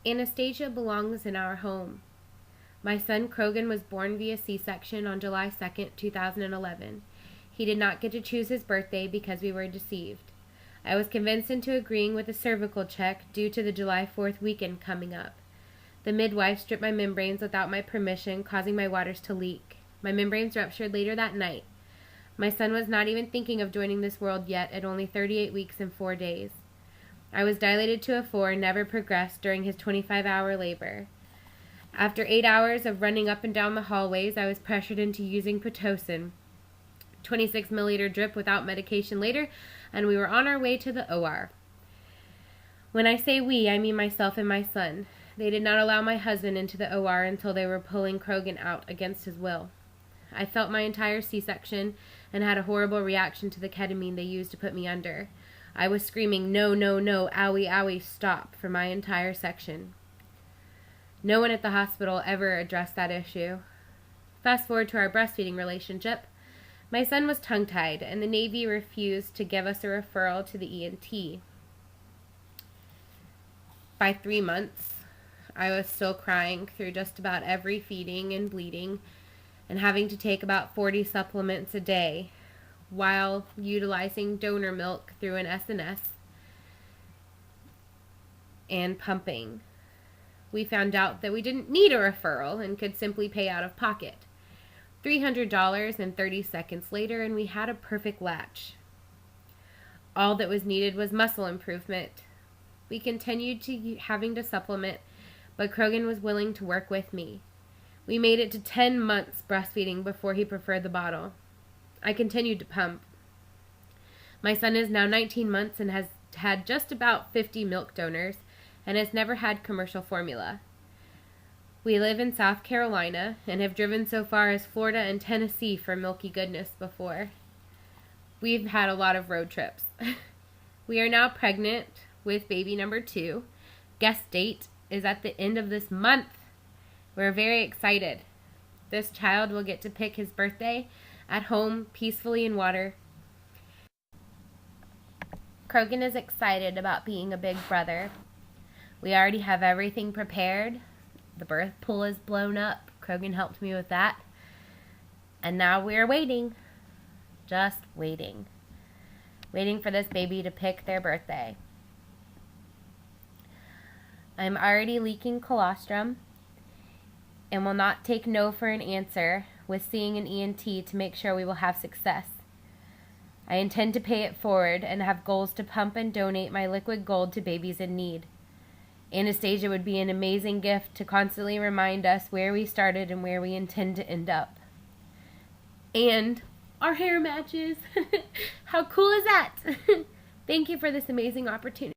Anastasia belongs in our home. My son Krogan was born via C-section on July 2nd, 2011. He did not get to choose his birthday because we were deceived. I was convinced into agreeing with a cervical check due to the July 4th weekend coming up. The midwife stripped my membranes without my permission, causing my waters to leak. My membranes ruptured later that night. My son was not even thinking of joining this world yet at only 38 weeks and 4 days. I was dilated to a 4 and never progressed during his 25-hour labor. After 8 hours of running up and down the hallways, I was pressured into using Pitocin, 26 milliliter drip without medication later, and we were on our way to the OR. When I say we, I mean myself and my son. They did not allow my husband into the OR until they were pulling Krogan out against his will. I felt my entire C-section and had a horrible reaction to the ketamine they used to put me under. I was screaming, "No, no, no, owie, owie, stop," for my entire section. No one at the hospital ever addressed that issue. Fast forward to our breastfeeding relationship. My son was tongue-tied, and the Navy refused to give us a referral to the ENT. By 3 months, I was still crying through just about every feeding and bleeding, and having to take about 40 supplements a day, while utilizing donor milk through an SNS and pumping. We found out that we didn't need a referral and could simply pay out of pocket. $300 and 30 seconds later, and we had a perfect latch. All that was needed was muscle improvement. We continued having to supplement, but Krogan was willing to work with me. We made it to 10 months breastfeeding before he preferred the bottle. I continued to pump. My son is now 19 months and has had just about 50 milk donors and has never had commercial formula. We live in South Carolina and have driven so far as Florida and Tennessee for milky goodness before. We've had a lot of road trips. We are now pregnant with baby number 2. Guest date is at the end of this month. We're very excited. This child will get to pick his birthday at home, peacefully in water. Krogan is excited about being a big brother. We already have everything prepared. The birth pool is blown up. Krogan helped me with that. And now we're waiting. Just waiting. Waiting for this baby to pick their birthday. I'm already leaking colostrum and will not take no for an answer with seeing an ENT to make sure we will have success. I intend to pay it forward and have goals to pump and donate my liquid gold to babies in need. Anastasia would be an amazing gift to constantly remind us where we started and where we intend to end up. And our hair matches. How cool is that? Thank you for this amazing opportunity.